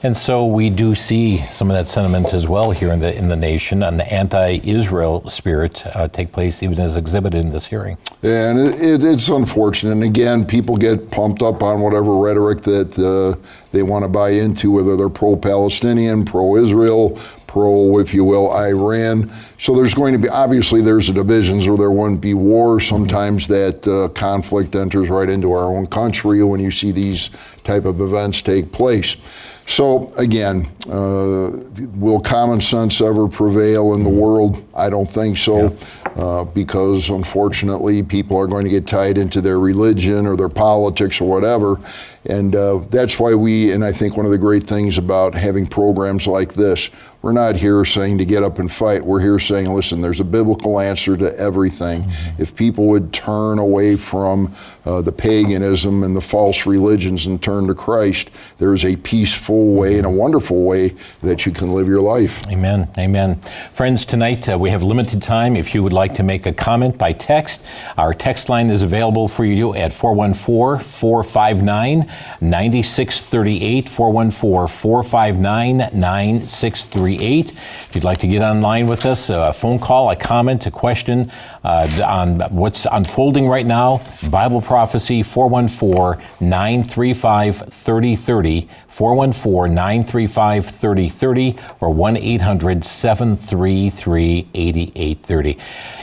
And so we do see some of that sentiment as well here in the nation, and the anti-Israel spirit take place even as exhibited in this hearing. Yeah, and it's unfortunate. And again, people get pumped up on whatever rhetoric that they want to buy into, whether they're pro-Palestinian, pro-Israel, pro, if you will, Iran. So there's going to be, obviously there's divisions or there wouldn't be war. Sometimes that conflict enters right into our own country when you see these type of events take place. So again, will common sense ever prevail in the world? I don't think so, because unfortunately people are going to get tied into their religion or their politics or whatever. And that's why and I think one of the great things about having programs like this, we're not here saying to get up and fight. We're here saying, listen, there's a biblical answer to everything. If people would turn away from the paganism and the false religions and turn to Christ, there is a peaceful way and a wonderful way that you can live your life. Amen. Amen. Friends, tonight we have limited time. If you would like to make a comment by text, our text line is available for you at 414-459-9638, 414-459-9638. If you'd like to get online with us, a phone call, a comment, a question on what's unfolding right now, Bible prophecy, 414-935-3030, 414-935-3030, or 1-800-733-8830.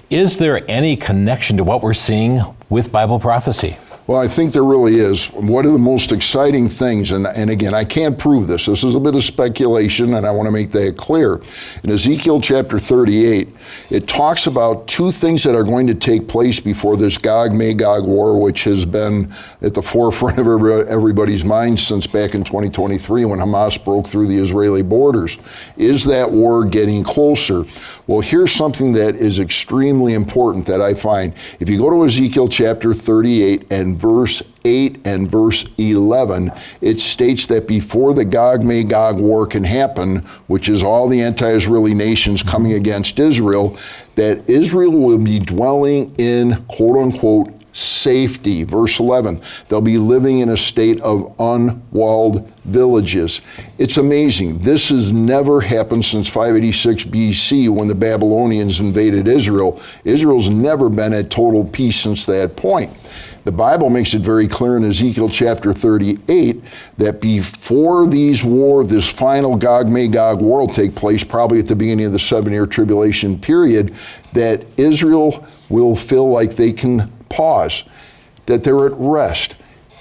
Is there any connection to what we're seeing with Bible prophecy? Well, I think there really is. One of the most exciting things, and again, I can't prove this. This is a bit of speculation, and I want to make that clear. In Ezekiel chapter 38, it talks about two things that are going to take place before this Gog-Magog war, which has been at the forefront of everybody's minds since back in 2023 when Hamas broke through the Israeli borders. Is that war getting closer? Well, here's something that is extremely important that I find. If you go to Ezekiel chapter 38 and verse 8 and verse 11, it states that before the Gog-Magog war can happen, which is all the anti-Israeli nations coming against Israel, that Israel will be dwelling in, quote-unquote, safety. Verse 11, they'll be living in a state of unwalled villages. It's amazing. This has never happened since 586 BC when the Babylonians invaded Israel. Israel's never been at total peace since that point. The Bible makes it very clear in Ezekiel chapter 38 that before this final Gog-Magog war will take place, probably at the beginning of the 7-year tribulation period, that Israel will feel like they can pause, that they're at rest.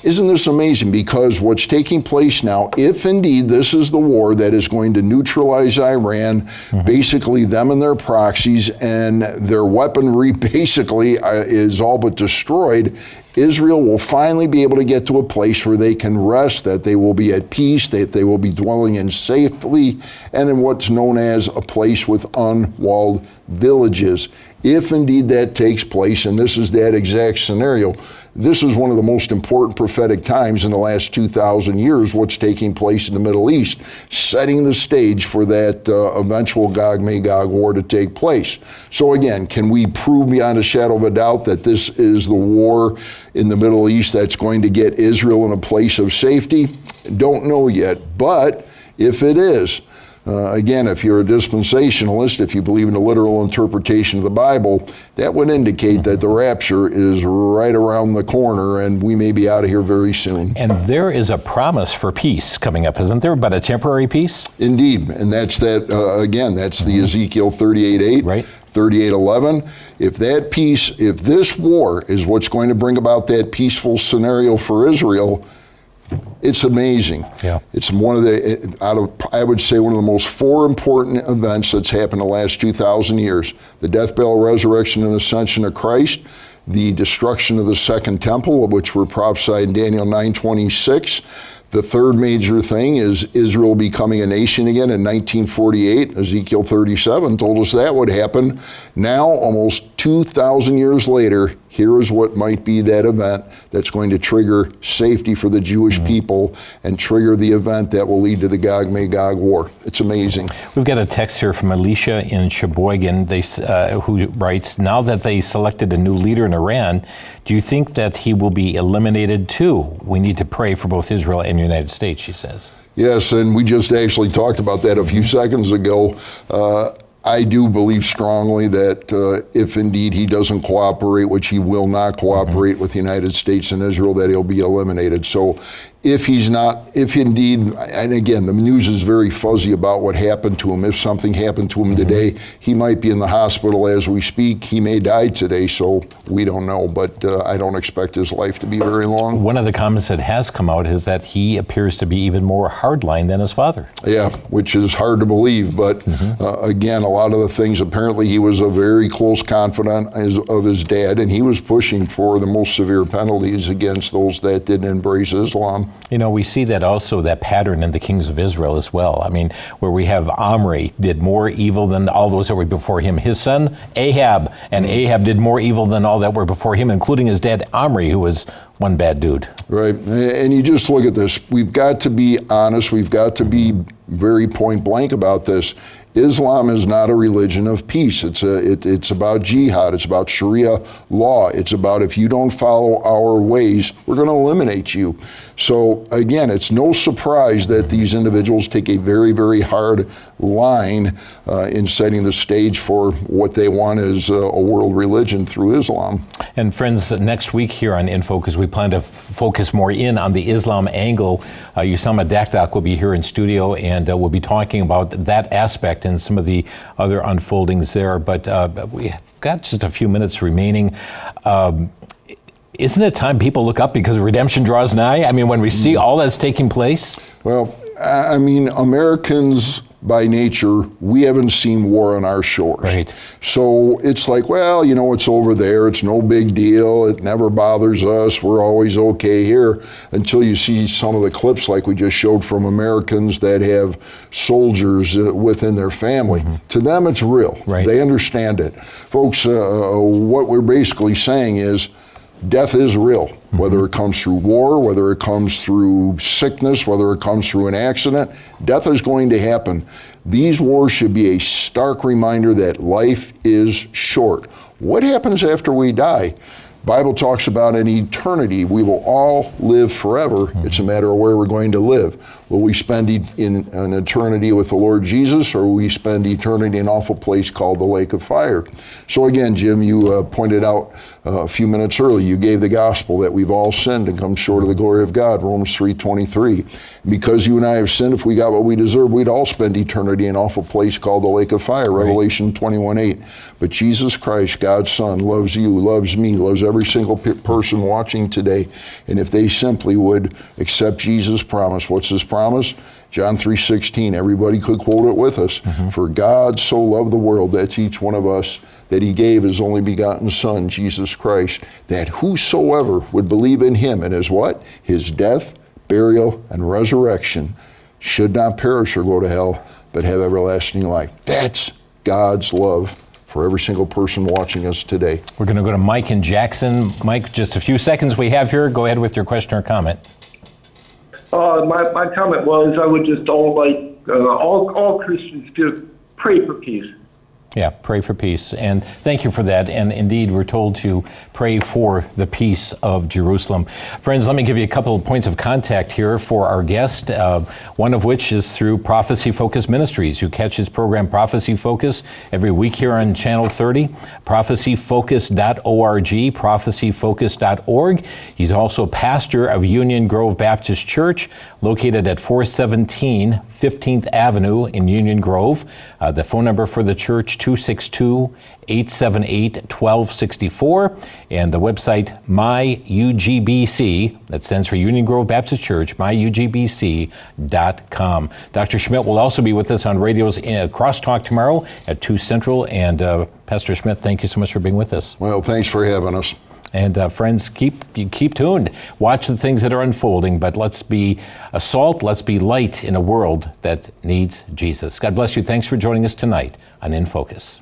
Isn't this amazing? Because what's taking place now, if indeed this is the war that is going to neutralize Iran, basically them and their proxies, and their weaponry basically is all but destroyed, Israel will finally be able to get to a place where they can rest, that they will be at peace, that they will be dwelling in safely, and in what's known as a place with unwalled villages. If indeed that takes place, and this is that exact scenario, this is one of the most important prophetic times in the last 2,000 years, what's taking place in the Middle East, setting the stage for that eventual Gog-Magog war to take place. So again, can we prove beyond a shadow of a doubt that this is the war in the Middle East that's going to get Israel in a place of safety? Don't know yet, but if it is, again, if you're a dispensationalist, if you believe in the literal interpretation of the Bible, that would indicate that the rapture is right around the corner and we may be out of here very soon. And there is a promise for peace coming up, isn't there? But a temporary peace? Indeed. And that's that, again, that's the Ezekiel 38:8, right. 38:11. If that peace, if this war is what's going to bring about that peaceful scenario for Israel, it's amazing. Yeah. It's one of the, I would say, one of the most 4 important events that's happened in the last 2,000 years. The death, burial, resurrection, and ascension of Christ, the destruction of the second temple, which were prophesied in Daniel 9:26. The third major thing is Israel becoming a nation again in 1948. Ezekiel 37 told us that would happen. Now, almost 2,000 years later, here is what might be that event that's going to trigger safety for the Jewish people and trigger the event that will lead to the Gog-Magog war. It's amazing. We've got a text here from Alicia in Sheboygan who writes, now that they selected a new leader in Iran, do you think that he will be eliminated too? We need to pray for both Israel and the United States, she says. Yes, and we just actually talked about that a few seconds ago. I do believe strongly that if indeed he doesn't cooperate, which he will not cooperate with the United States and Israel, that he'll be eliminated. So if he's not, if indeed, and again, the news is very fuzzy about what happened to him. If something happened to him today, he might be in the hospital as we speak. He may die today, so we don't know, but I don't expect his life to be very long. One of the comments that has come out is that he appears to be even more hardline than his father. Yeah, which is hard to believe, but again, a lot of the things, apparently he was a very close confidant of his dad, and he was pushing for the most severe penalties against those that didn't embrace Islam. You know, we see that also, that pattern in the kings of Israel as well. I mean, where we have Omri did more evil than all those that were before him. His son, Ahab, and Ahab did more evil than all that were before him, including his dad, Omri, who was one bad dude. Right, and you just look at this. We've got to be honest. We've got to be very point blank about this. Islam is not a religion of peace. It's about jihad. It's about Sharia law. It's about if you don't follow our ways, we're going to eliminate you. So again, it's no surprise that these individuals take a very, very hard line in setting the stage for what they want as a world religion through Islam. And friends, next week here on inFocus, we plan to focus more in on the Islam angle. Usama Dakdak will be here in studio, and we'll be talking about that aspect and some of the other unfoldings there. But we've got just a few minutes remaining. Isn't it time people look up because redemption draws nigh? I mean, when we see all that's taking place? Well, I mean, Americans by nature, we haven't seen war on our shores. Right. So it's like, well, you know, it's over there. It's no big deal. It never bothers us. We're always okay here, until you see some of the clips like we just showed from Americans that have soldiers within their family. To them, it's real. Right. They understand it. Folks, what we're basically saying is, death is real, whether it comes through war, whether it comes through sickness, whether it comes through an accident. Death is going to happen. These wars should be a stark reminder that life is short. What happens after we die? Bible talks about an eternity. We will all live forever. It's a matter of where we're going to live. Will we spend in an eternity with the Lord Jesus, or will we spend eternity in an awful place called the lake of fire? So again, Jim, you pointed out a few minutes early, you gave the gospel that we've all sinned and come short of the glory of God, Romans 3:23. Because you and I have sinned, if we got what we deserve, we'd all spend eternity in an awful place called the lake of fire, Revelation 21:8. But Jesus Christ, God's Son, loves you, loves me, loves every single person watching today. And if they simply would accept Jesus' promise, what's his promise? John 3:16, everybody could quote it with us. For God so loved the world, that's each one of us, that he gave his only begotten Son, Jesus Christ, that whosoever would believe in him and his what? His death, burial, and resurrection should not perish or go to hell, but have everlasting life. That's God's love for every single person watching us today. We're going to go to Mike in Jackson. Mike, just a few seconds we have here. Go ahead with your question or comment. My comment was, I would just all Christians to pray for peace. Yeah, pray for peace. And thank you for that. And indeed, we're told to pray for the peace of Jerusalem. Friends, let me give you a couple of points of contact here for our guest, one of which is through Prophecy Focus Ministries. You catch his program, Prophecy Focus, every week here on Channel 30, prophecyfocus.org, prophecyfocus.org. He's also pastor of Union Grove Baptist Church, located at 417 15th Avenue in Union Grove. The phone number for the church, 262-878-1264, and the website myugbc, that stands for Union Grove Baptist Church, myugbc.com. Dr. Schmidt will also be with us on radio's Crosstalk tomorrow at 2 Central, and Pastor Schmidt, thank you so much for being with us. Well, thanks for having us. And friends, keep tuned. Watch the things that are unfolding, but let's be a salt, let's be light in a world that needs Jesus. God bless you. Thanks for joining us tonight on inFocus.